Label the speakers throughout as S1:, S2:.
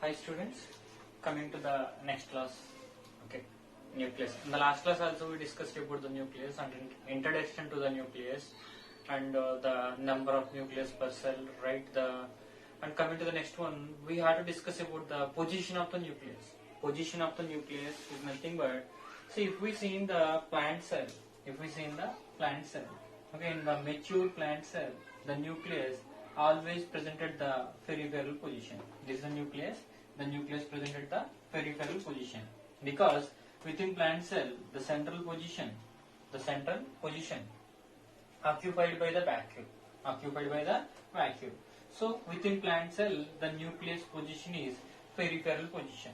S1: Hi students, coming to the next class. Okay, nucleus. In the last class also we discussed about the nucleus and introduction to the nucleus and the number of nucleus per cell, right? And coming to the next one, we have to discuss about the position of the nucleus. Position of the nucleus is nothing but, see, if we see in the plant cell, okay, in the mature plant cell, the nucleus always presented the peripheral position. This is the nucleus presented the peripheral position because within plant cell the central position occupied by the vacuole. So within plant cell the nucleus position is peripheral position.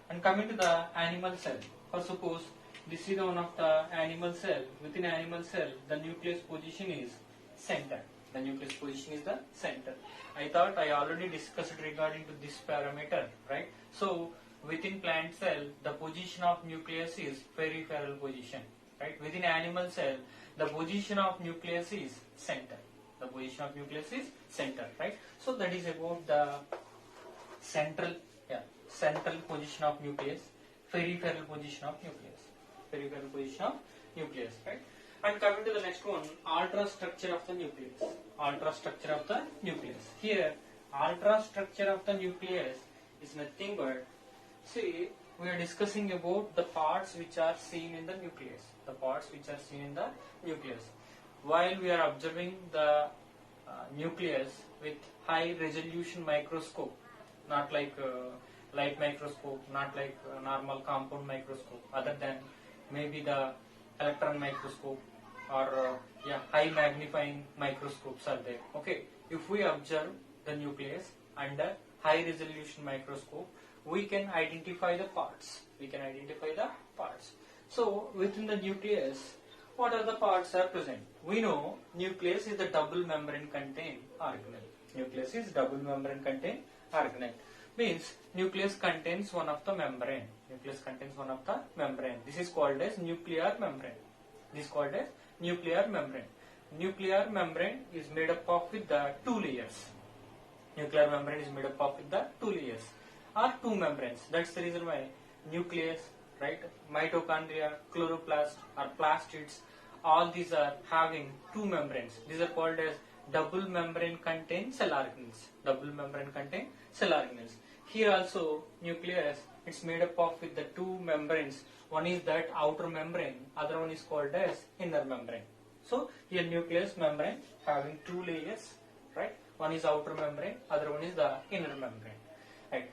S1: And coming to the animal cell, for suppose this is one of the animal cell. Within animal cell the nucleus position is center. The nucleus position is the center. I thought I already discussed regarding to this parameter, right? So within plant cell the position of nucleus is peripheral position, right? Within animal cell the position of nucleus is center. Right? So that is about the central position of nucleus, peripheral position of nucleus, right? And coming to the next one, ultrastructure of the nucleus. Here, ultrastructure of the nucleus is nothing but, see, we are discussing about the parts which are seen in the nucleus. While we are observing the nucleus with high resolution microscope, not like light microscope, not like normal compound microscope, other than maybe the electron microscope or high magnifying microscopes are there. Okay, if we observe the nucleus under high resolution microscope, we can identify the parts. So within the nucleus, what are the parts are present? We know nucleus is the double membrane contained organelle. Means nucleus contains one of the membrane. This is called as nuclear membrane. Nuclear membrane is made up of with the two layers. Or two membranes. That's the reason why nucleus, right, mitochondria, chloroplast or plastids, all these are having two membranes. These are called as double membrane contained cell organelles. Here also nucleus, it's made up of with the two membranes. One is that outer membrane, other one is called as inner membrane. So here nucleus membrane having two layers, right? One is outer membrane, other one is the inner membrane, right?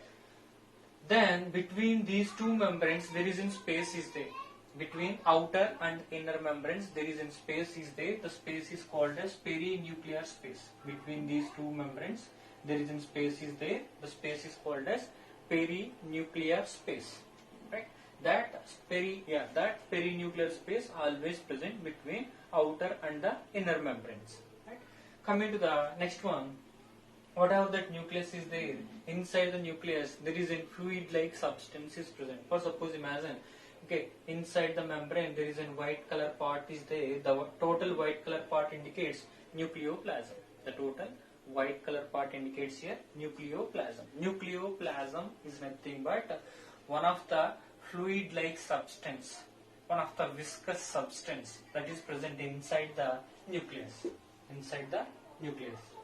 S1: Then between these two membranes there is in space is there. Between outer and inner membranes there is in space is there. The space is called as perinuclear space. Between these two membranes there is in space is there. The space is called as perinuclear space. Right? That perinuclear space always present between outer and the inner membranes. Right? Coming to the next one, whatever that nucleus is there, inside the nucleus there is a fluid-like substance is present. For suppose imagine, okay, inside the membrane there is a white color part is there. The total white color part indicates nucleoplasm. The total white color part indicates here nucleoplasm. Nucleoplasm is nothing but one of the fluid-like substance, one of the viscous substance that is present inside the nucleus.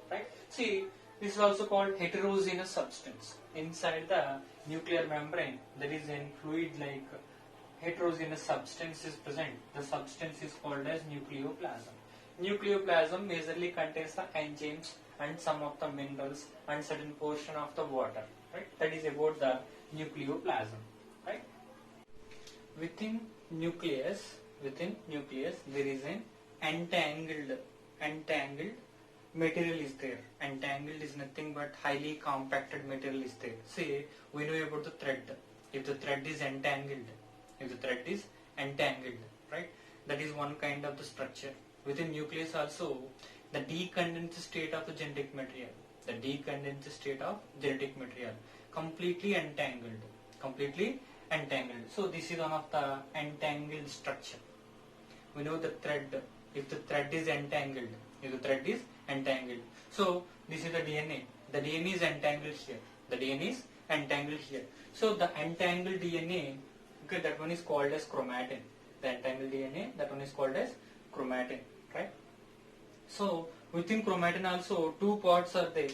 S1: Right? See, this is also called heterogeneous substance. Inside the nuclear membrane there is a fluid-like heterogeneous substance is present. The substance is called as nucleoplasm. Nucleoplasm majorly contains the enzymes and some of the minerals and certain portion of the water. Right? That is about the nucleoplasm. Right? Within nucleus there is an entangled material is there. Entangled is nothing but highly compacted material is there. See, we know about the thread. If the thread is entangled, right, that is one kind of the structure. Within nucleus also, the decondensed state of the genetic material, completely entangled. So this is one of the entangled structure. We know the thread, if the thread is entangled, so this is the DNA. The DNA is entangled here. The DNA is entangled here. So the entangled DNA, okay, that one is called as chromatin. The entangled DNA, that one is called as chromatin, right? So within chromatin also two parts are there.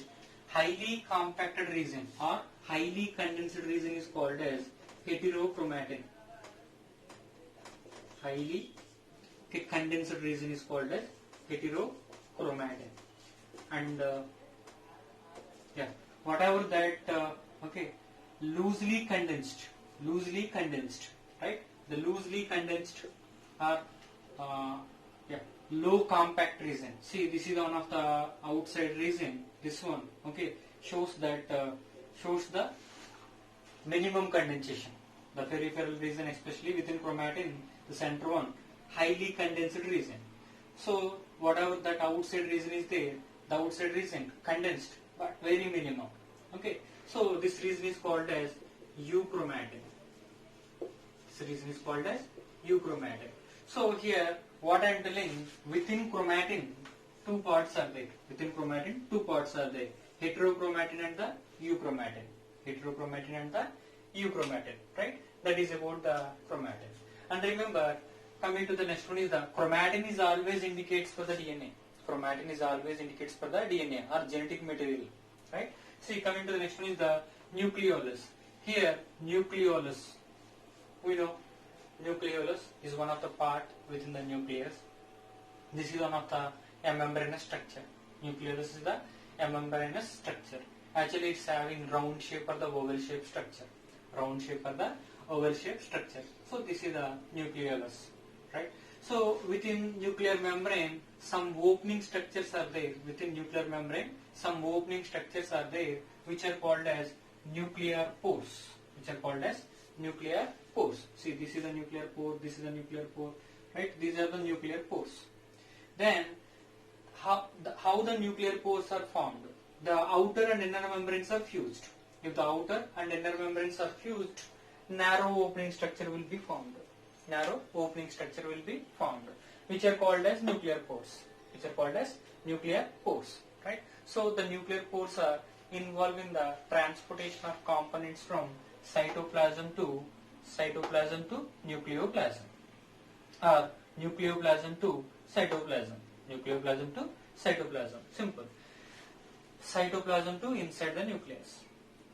S1: Highly compacted region or highly condensed region is called as heterochromatin. Highly condensed region is called as heterochromatin. And yeah, whatever that okay, loosely condensed, right? The loosely condensed are yeah, low compact region. See, this is one of the outside region. This one, okay, shows that shows the minimum condensation. The peripheral region, especially within chromatin, the center one, highly condensed region. So whatever that outside region is there, the outside region condensed but very minimum. Okay, so this region is called as euchromatin. This region is called as euchromatin. So here, what I am telling, within chromatin, two parts are there. Within chromatin, two parts are there. Heterochromatin and the euchromatin. Heterochromatin and the euchromatin, right? That is about the chromatin. And remember, coming to the next one is the chromatin is always indicates for the DNA. Chromatin is always indicates for the DNA or genetic material, right? See, coming to the next one is the nucleolus. Here, nucleolus. We know nucleolus is one of the part within the nucleus. This is one of the membranous structure. Nucleolus is the membranous structure. Actually, it's having round shape or the oval shape structure. Round shape or the oval shape structure. So this is the nucleolus, right? So within nuclear membrane, some opening structures are there. Within nuclear membrane, some opening structures are there, which are called as nuclear pores. Which are called as nuclear pores. See, this is a nuclear pore, this is a nuclear pore, right? These are the nuclear pores. Then, how the nuclear pores are formed? The outer and inner membranes are fused. If the outer and inner membranes are fused, narrow opening structure will be formed. Narrow opening structure will be formed, which are called as nuclear pores. Which are called as nuclear pores, right? So the nuclear pores are involved in the transportation of components from cytoplasm to nucleoplasm, or nucleoplasm to cytoplasm. Nucleoplasm to cytoplasm. Simple. Cytoplasm to inside the nucleus.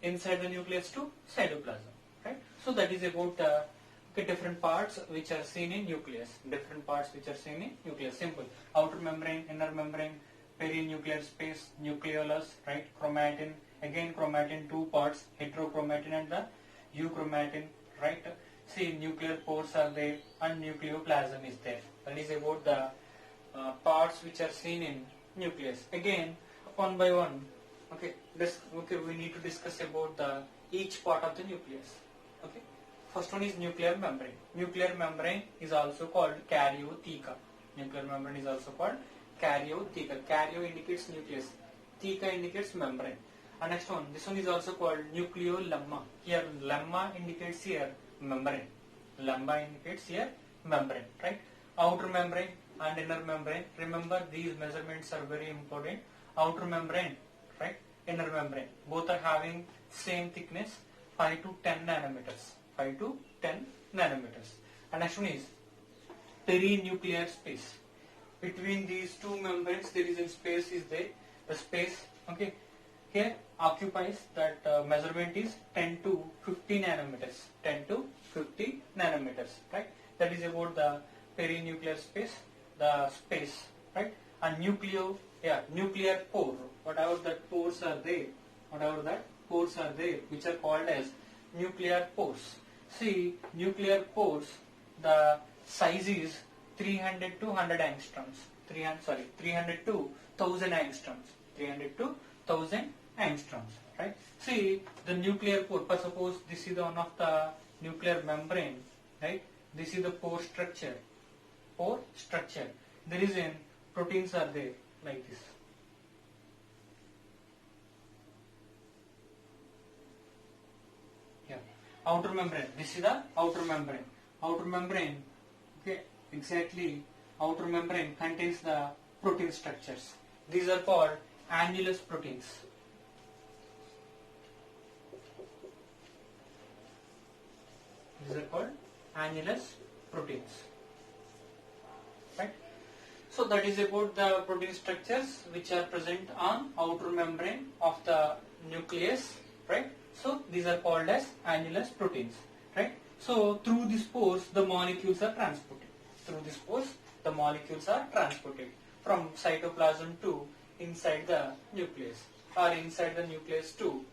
S1: Inside the nucleus to cytoplasm. Right? So that is about different parts which are seen in nucleus. Different parts which are seen in nucleus. Simple. Outer membrane, inner membrane, perinuclear space, nucleolus, right? Chromatin. Again chromatin, two parts, heterochromatin and the euchromatin, right? See, nuclear pores are there and nucleoplasm is there. That is about the parts which are seen in nucleus. Again, one by one, okay, we need to discuss about the each part of the nucleus. Okay, first one is nuclear membrane. Nuclear membrane is also called karyotheca. Nuclear membrane is also called karyotheca. Karyo indicates nucleus, theca indicates membrane. And next one, this one is also called nucleolemma. Here, lemma indicates here membrane. Lemma indicates here membrane, right? Outer membrane and inner membrane. Remember, these measurements are very important. Outer membrane, right? Inner membrane. Both are having same thickness, 5 to 10 nanometers. 5 to 10 nanometers. And next one is perinuclear space. Between these two membranes, there is a space is there. The space, okay, here occupies that measurement is 10 to 50 nanometers. 10 to 50 nanometers, right? That is about the perinuclear space, the space, right? And nuclear pore. Whatever that pores are there, which are called as nuclear pores. See, nuclear pores, the size is 300 to 100 angstroms. 300 to 1000 angstroms. 300 to 1000 angstroms, right? See, the nuclear pore, suppose this is the one of the nuclear membrane, right? This is the pore structure. Pore structure. There is in proteins are there like this. Yeah. Outer membrane. This is the outer membrane. Outer membrane, okay, exactly. Outer membrane contains the protein structures. These are called annulus proteins. These are called annulus proteins. Right? So that is about the protein structures which are present on outer membrane of the nucleus. Right? So these are called as annulus proteins. Right? So through these pores the molecules are transported. Through these pores the molecules are transported from cytoplasm to inside the nucleus, or inside the nucleus to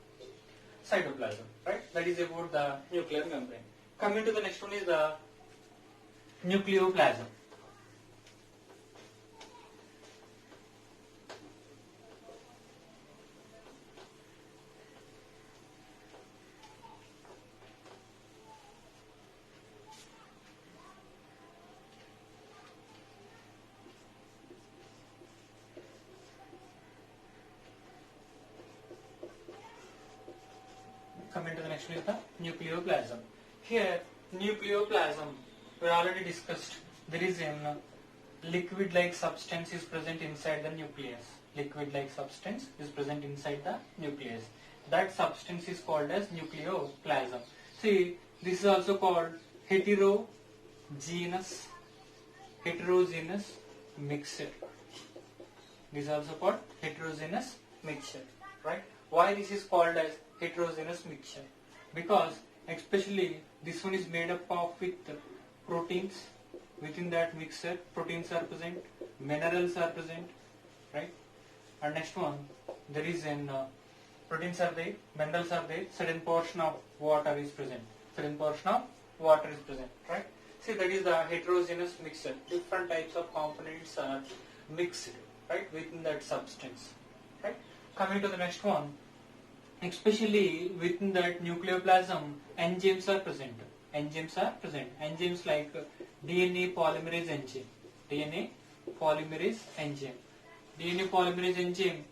S1: cytoplasm. Right? That is about the nuclear membrane. Coming to the next one is the nucleoplasm. Coming to the next one is the nucleoplasm. Here, nucleoplasm, we already discussed. There is a liquid-like substance is present inside the nucleus. Liquid-like substance is present inside the nucleus. That substance is called as nucleoplasm. See, this is also called heterogeneous mixture. This is also called heterogeneous mixture. Right? Why this is called as heterogeneous mixture? Because especially this one is made up of with proteins. Within that mixture proteins are present, minerals are present, right? And next one, there is an proteins are there, minerals are there, certain portion of water is present, right? See, that is the heterogeneous mixture. Different types of components are mixed, right, within that substance, right? Coming to the next one, especially within that nucleoplasm, enzymes are present. Enzymes like DNA polymerase enzyme. DNA polymerase enzyme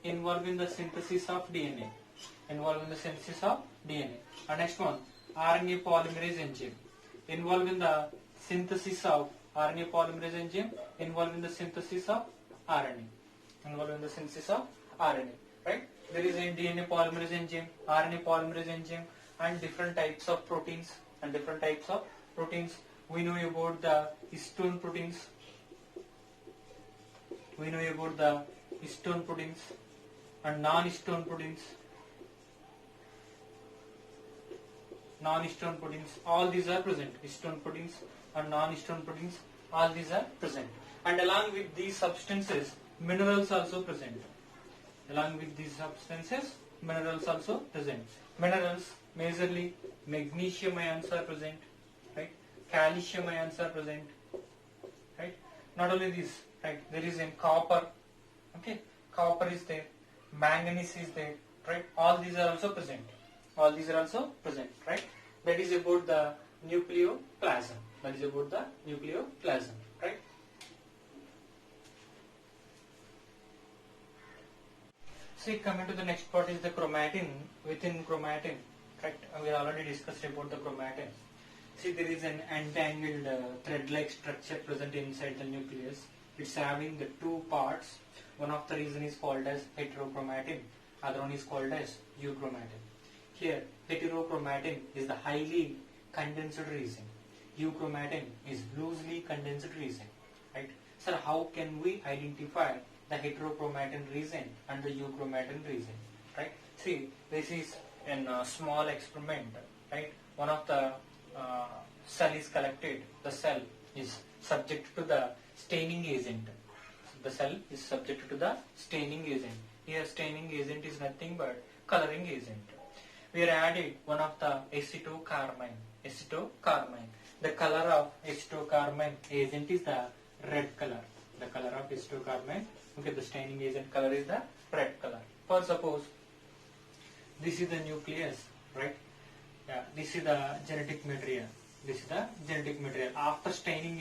S1: involved in the synthesis of DNA. And next one, RNA polymerase enzyme involved in the synthesis of RNA polymerase enzyme involved in the synthesis of RNA. Right? There is a DNA polymerase enzyme, RNA polymerase enzyme, and different types of proteins. We know about the histone proteins. And non-histone proteins. All these are present. Histone proteins and non-histone proteins. All these are present. And along with these substances, minerals also present. Minerals, majorly magnesium ions are present, right? Calcium ions are present, right? Not only this, right? There is in copper, okay? Copper is there, manganese is there, right? All these are also present. Right? That is about the nucleoplasm. Right? See, coming to the next part is the chromatin. Within chromatin, right? We already discussed about the chromatin. See, there is an entangled thread-like structure present inside the nucleus. It's having the two parts. One of the reason is called as heterochromatin. Other one is called as euchromatin. Here, heterochromatin is the highly condensed region. Euchromatin is loosely condensed region. Right? Sir, how can we identify the heterochromatin region and the euchromatin region? Right? See, this is a small experiment. Right? One of the cell is collected. The cell is subject to the staining agent. Here, staining agent is nothing but coloring agent. We are added one of the acetocarmine. The color of acetocarmine agent is the red color. Okay, the staining agent color is the red color. For suppose this is the nucleus, right? Yeah, this is the genetic material. After staining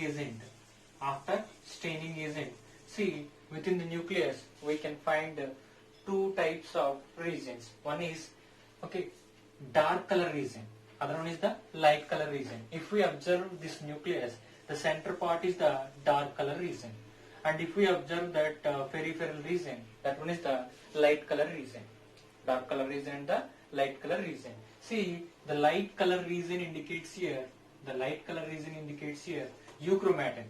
S1: agent, see, within the nucleus we can find two types of regions. One is, okay, dark color region. Other one is the light color region. If we observe this nucleus, the center part is the dark color region. And if we observe that peripheral region, that one is the light color region. Dark color region and the light color region. See, the light color region indicates here The light color region indicates here euchromatin.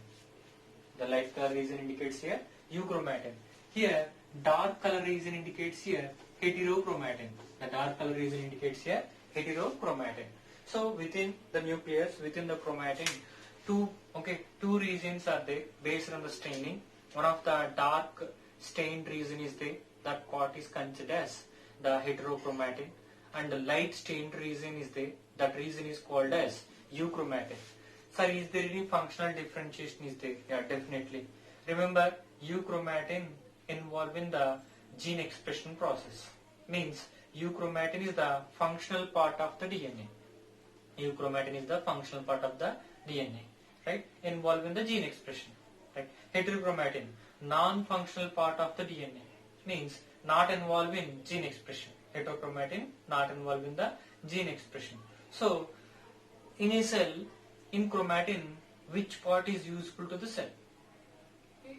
S1: The light color region indicates here euchromatin. Here dark color region indicates here heterochromatin. The dark color region indicates here heterochromatin. So within the nucleus, within the chromatin, two regions are there based on the staining. One of the dark stained region is there. That part is considered as the heterochromatin, and the light stained region is there. That region is called as euchromatin. Sir, is there any functional differentiation is there? Yeah, definitely. Remember, euchromatin involved in the gene expression process. Means euchromatin is the functional part of the DNA. Euchromatin is the functional part of the DNA, right? Involved in the gene expression. Right? Heterochromatin, non-functional part of the DNA, means not involved in gene expression. Heterochromatin not involved in the gene expression. So, in a cell, in chromatin, which part is useful to the cell?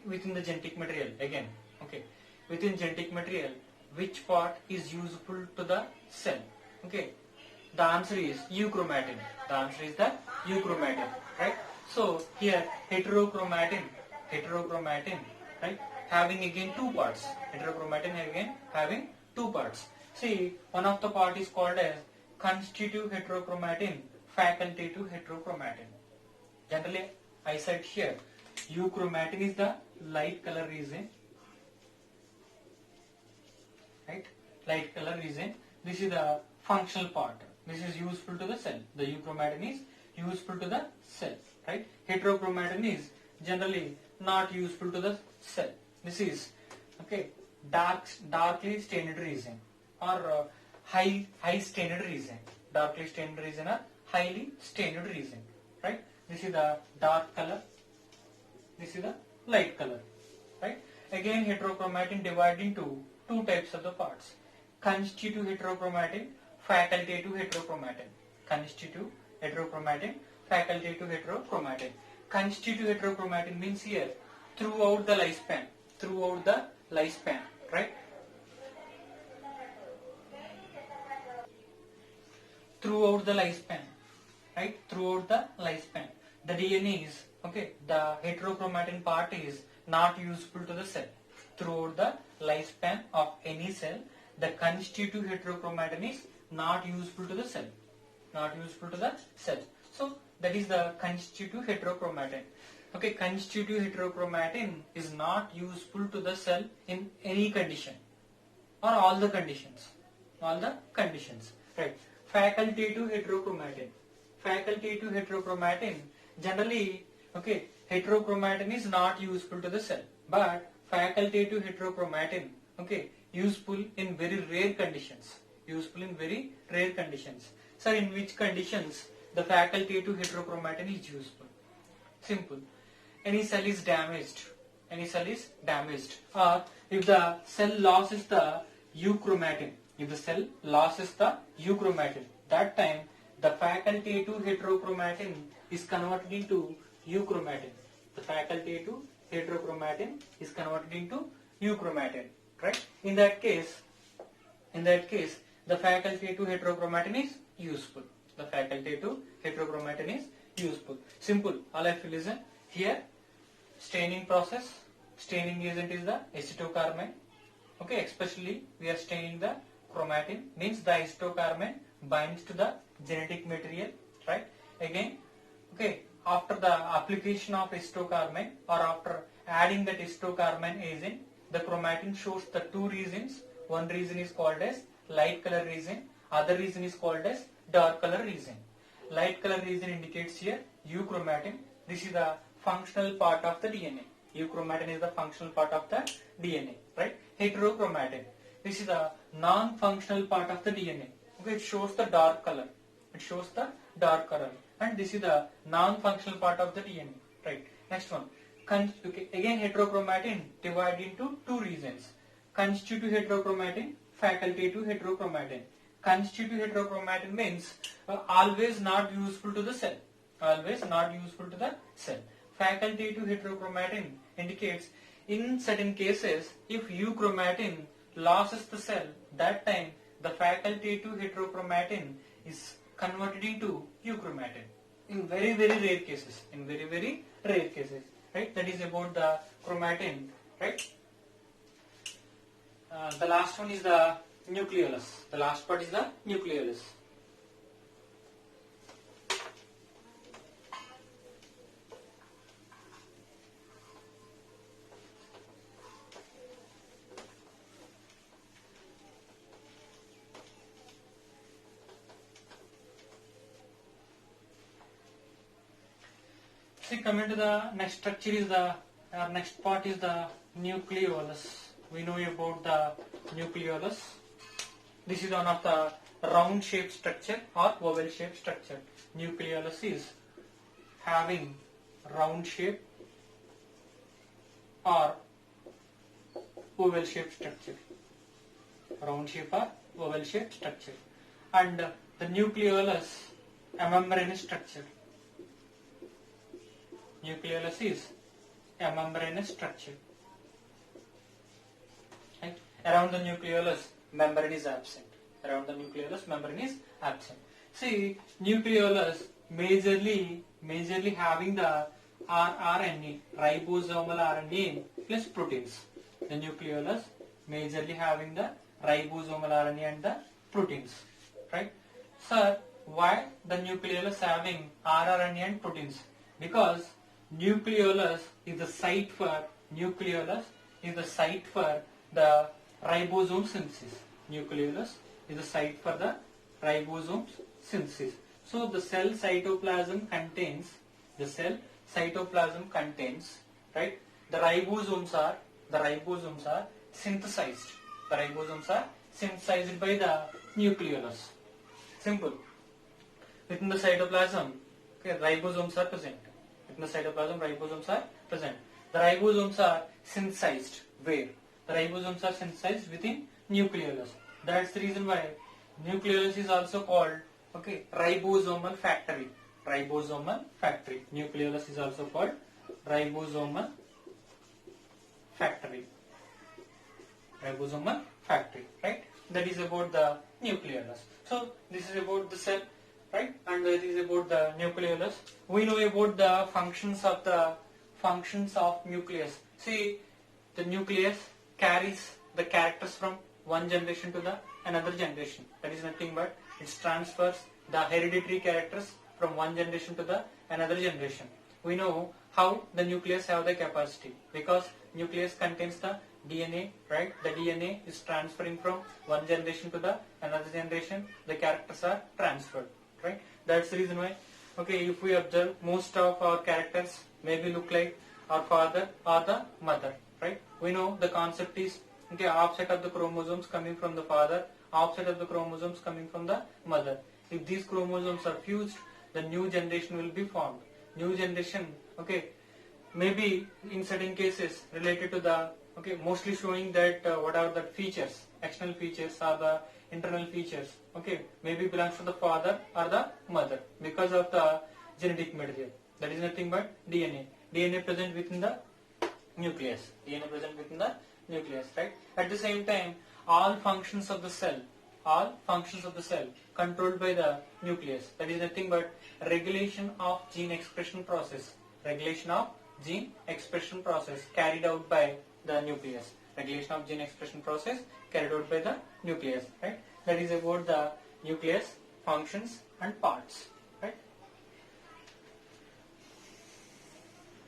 S1: Within the genetic material, again, okay. Within genetic material, which part is useful to the cell? Okay. The answer is euchromatin. The answer is the euchromatin, right? So here heterochromatin, right? Having again two parts. Heterochromatin again having two parts. See, one of the part is called as constitutive heterochromatin, facultative heterochromatin. Generally, I said here, euchromatin is the light color region, right? Light color region. This is the functional part. This is useful to the cell. The euchromatin is useful to the cell, right? Heterochromatin is generally not useful to the cell. This is darkly stained region or high stained region. Darkly stained region or highly stained region, right? This is the dark color. This is the light color, right? Again, heterochromatin divided into two types of the parts: constitutive heterochromatin, facultative heterochromatin. Constitutive heterochromatin, facultative heterochromatin. Constitutive heterochromatin means here throughout the lifespan. Throughout the lifespan, right? Throughout the lifespan, right? Throughout the lifespan. The DNA is, the heterochromatin part is not useful to the cell. Throughout the lifespan of any cell, the constitutive heterochromatin is not useful to the cell. Not useful to the cell. So that is the constitutive heterochromatin. Okay, constitutive heterochromatin is not useful to the cell in any condition or all the conditions. All the conditions. Right. Facultative heterochromatin. Facultative heterochromatin generally, heterochromatin is not useful to the cell, but facultative heterochromatin, useful in very rare conditions. Useful in very rare conditions. Sir, in which conditions the facultative heterochromatin is useful? Simple. Any cell is damaged. Any cell is damaged. Or if the cell loses the euchromatin. If the cell loses the euchromatin, that time the facultative heterochromatin is converted into euchromatin. The facultative heterochromatin is converted into euchromatin. Right? In that case, the facultative heterochromatin is useful. The facultative heterochromatin is useful. Simple. All I feel is here staining process. Staining agent is the acetocarmine. Especially we are staining the chromatin, means the acetocarmine binds to the genetic material, right? Again, after the application of acetocarmine or after adding that acetocarmine agent, the chromatin shows the two regions. One region is called as light color region, other region is called as dark color region. Light color region indicates here euchromatin. This is the functional part of the DNA. Euchromatin is the functional part of the DNA, right? Heterochromatin. This is the non-functional part of the DNA. It shows the dark color. It shows the dark color. And this is the non-functional part of the DNA, right? Next one. Again, heterochromatin divided into two regions. Constitutive heterochromatin, facultative heterochromatin. Constitutive heterochromatin means always not useful to the cell. Always not useful to the cell. Facultative heterochromatin indicates in certain cases, if euchromatin loses the cell, that time the facultative heterochromatin is converted into euchromatin. in very rare cases, right? That is about the chromatin, right? The last one is the nucleolus. The last part is the nucleolus. See, coming to the next structure is next part is the nucleolus. We know about the nucleolus. This is one of the round shaped structure or oval shaped structure. Nucleolus is having round shape or oval shaped structure. Round shape or oval shaped structure. And the nucleolus, a membranous structure. Nucleolus is a membranous structure. Right? Around the nucleolus, membrane is absent. Around the nucleolus, membrane is absent. See, nucleolus majorly having the rRNA, ribosomal RNA plus proteins. The nucleolus majorly having the ribosomal RNA and the proteins. Right? Sir, why the nucleolus having rRNA and proteins? Because nucleolus is the site for the ribosome synthesis. Nucleolus is the site for the ribosome synthesis. So the cell cytoplasm contains right, the ribosomes are synthesized. The ribosomes are synthesized by the nucleolus. Simple. Within the cytoplasm, okay, ribosomes are present. In the cytoplasm, ribosomes are present. The ribosomes are synthesized where? The ribosomes are synthesized within nucleolus. That's the reason why nucleolus is also called, okay, ribosomal factory. Ribosomal factory. Nucleolus is also called ribosomal factory. Ribosomal factory, right? That is about the nucleolus. So this is about the cell. Right, and that is about the nucleolus. We know about the functions of nucleus. See, the nucleus carries the characters from one generation to the another generation. That is nothing but it transfers the hereditary characters from one generation to the another generation. We know how the nucleus have the capacity because nucleus contains the DNA, right? The DNA is transferring from one generation to the another generation. The characters are transferred. Right? That's the reason why, okay, if we observe, most of our characters maybe look like our father or the mother, right? We know the concept is, okay, offset of the chromosomes coming from the father, offset of the chromosomes coming from the mother. If these chromosomes are fused, the new generation will be formed. New generation, okay, maybe in certain cases related to the, okay, mostly showing that what are the features, external features or the internal features, okay, maybe belongs to the father or the mother because of the genetic material. That is nothing but DNA. DNA present within the nucleus. DNA present within the nucleus, right? At the same time, all functions of the cell controlled by the nucleus. That is nothing but regulation of gene expression process. Regulation of gene expression process carried out by the nucleus. Regulation of gene expression process carried out by the nucleus, right? That is about the nucleus functions and parts.